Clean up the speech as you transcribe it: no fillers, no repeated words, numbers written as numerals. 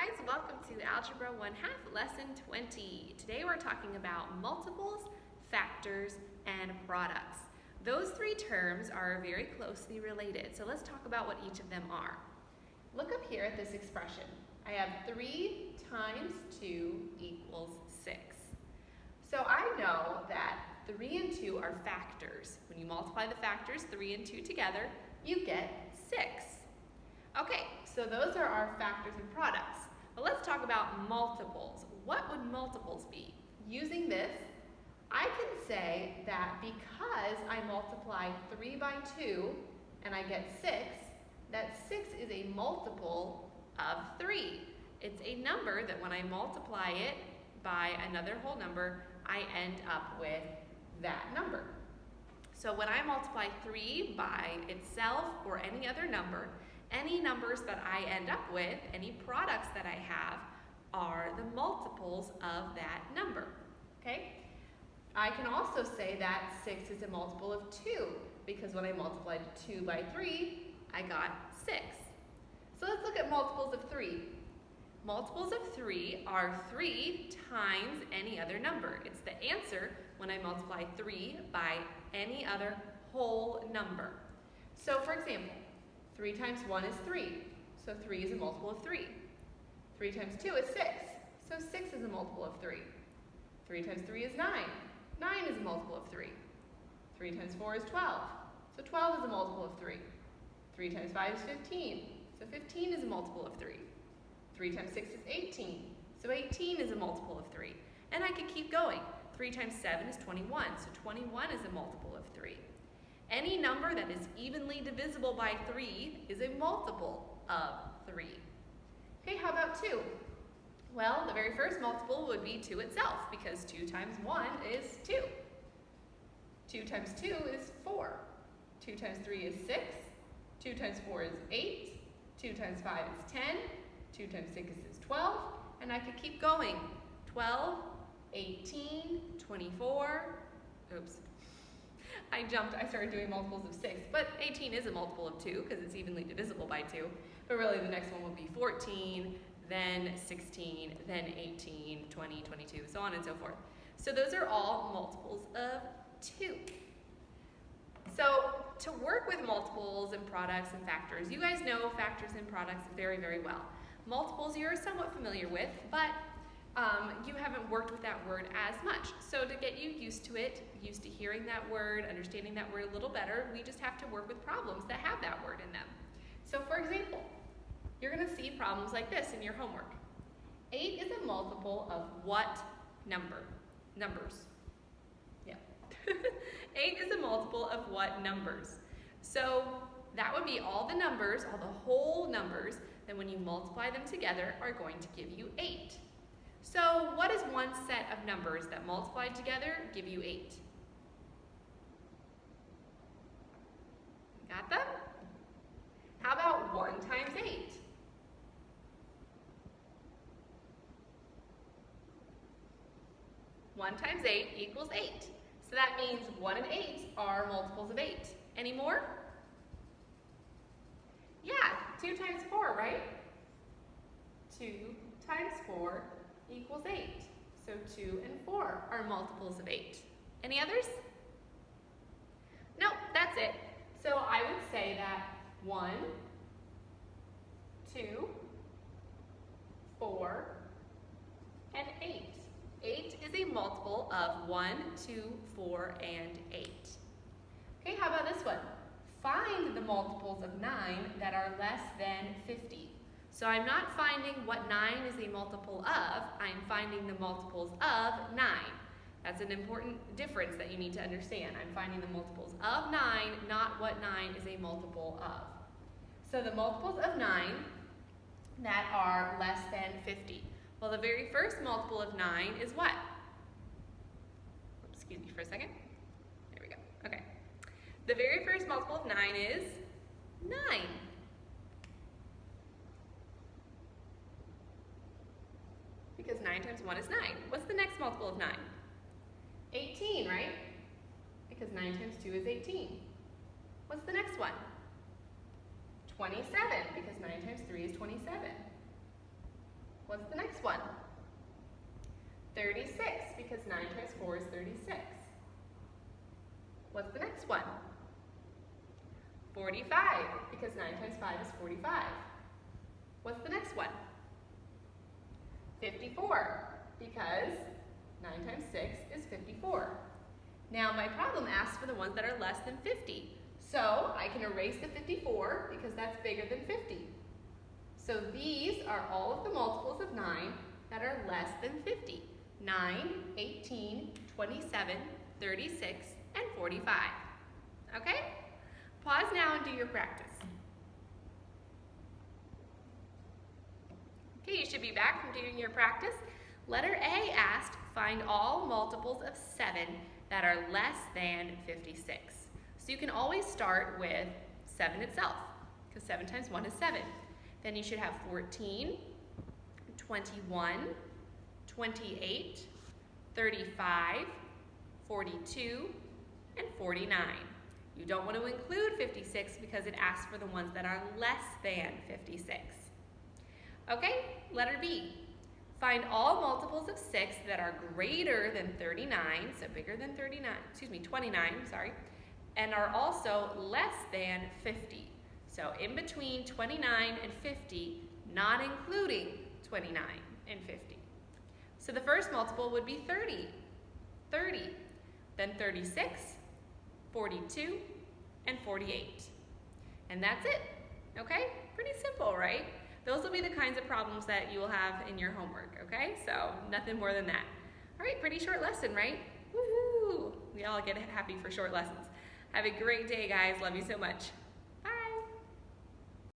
guys, welcome to Algebra 1/2 Lesson 20. Today we're talking about multiples, factors, and products. Those three terms are very closely related, so let's talk about what each of them are. Look up here at this expression. I have 3 times 2 equals 6. So I know that 3 and 2 are factors. When you multiply the factors, 3 and 2 together, you get 6. Okay, so those are our factors and products. But let's talk about multiples. What would multiples be? Using this, I can say that because I multiply 3 by 2 and I get 6, that 6 is a multiple of 3. It's a number that when I multiply it by another whole number, I end up with that number. So when I multiply 3 by itself or any other number, any numbers that I end up with, any products that I have, are the multiples of that number, okay? I can also say that 6 is a multiple of 2, because when I multiplied 2 by 3, I got 6. So let's look at multiples of 3. Multiples of 3 are 3 times any other number. It's the answer when I multiply 3 by any other whole number. So for example, 3 times 1 is 3, so 3 is a multiple of 3. 3 times 2 is 6, so 6 is a multiple of 3. 3 times 3 is 9, 9 is a multiple of 3. 3 times 4 is 12, so 12 is a multiple of 3. 3 times 5 is 15, so 15 is a multiple of 3. 3 times 6 is 18, so 18 is a multiple of 3. And I could keep going. 3 times 7 is 21, so 21 is a multiple of 3. Any number that is evenly divisible by 3 is a multiple of 3. Okay, how about 2? Well, the very first multiple would be 2 itself, because 2 times 1 is 2. 2 times 2 is 4. 2 times 3 is 6. 2 times 4 is 8. 2 times 5 is 10. 2 times 6 is 12. And I could keep going. 12, 18, 24, oops. I started doing multiples of 6, but 18 is a multiple of 2 because it's evenly divisible by 2. But really the next one would be 14, then 16, then 18, 20, 22, so on and so forth. So those are all multiples of 2. So to work with multiples and products and factors, you guys know factors and products very, very well. Multiples you're somewhat familiar with, but you haven't worked with that word as much. So to get you used to it, used to hearing that word, understanding that word a little better, we just have to work with problems that have that word in them. So for example, you're going to see problems like this in your homework. 8 is a multiple of what number? Numbers. Yeah. 8 is a multiple of what numbers? So that would be all the numbers, all the whole numbers, that when you multiply them together are going to give you 8. So what is one set of numbers that multiplied together give you 8? Got them? How about 1 times 8? One times 8 equals 8. So that means 1 and 8 are multiples of 8. Any more? Yeah, 2 times 4, right? 2 times 4 equals 8. So 2 and 4 are multiples of 8. Any others? Nope, that's it. So I would say that 1, 2, 4, and 8. 8 is a multiple of 1, 2, 4, and 8. Okay, how about this one? Find the multiples of 9 that are less than 50. So I'm not finding what 9 is a multiple of, I'm finding the multiples of 9. That's an important difference that you need to understand. I'm finding the multiples of 9, not what 9 is a multiple of. So the multiples of 9 that are less than 50. Well, the very first multiple of 9 is what? Oops, excuse me for a second. There we go. Okay. The very first multiple of 9 is 9. Because 9 times 1 is 9. What's the next multiple of 9? 18, right? Because 9 times 2 is 18. What's the next one? 27, because 9 times 3 is 27. What's the next one? 36, because 9 times 4 is 36. What's the next one? 45, because 9 times 5 is 45. What's the next one? 54, because 9 times 6 is 54. Now my problem asks for the ones that are less than 50. So I can erase the 54 because that's bigger than 50. So these are all of the multiples of 9 that are less than 50. 9, 18, 27, 36, and 45. Okay? Pause now and do your practice. Okay, you should be back from doing your practice. Letter A asked, find all multiples of 7 that are less than 56. So you can always start with 7 itself, because 7 times 1 is 7. Then you should have 14, 21, 28, 35, 42, and 49. You don't want to include 56 because it asks for the ones that are less than 56. Okay, letter B. Find all multiples of 6 that are greater than 39, so bigger than 29, sorry, and are also less than 50. So in between 29 and 50, not including 29 and 50. So the first multiple would be 30, then 36, 42, and 48. And that's it, okay? Pretty simple, right? Those will be the kinds of problems that you will have in your homework, okay? So nothing more than that. All right, pretty short lesson, right? Woohoo! We all get happy for short lessons. Have a great day, guys. Love you so much.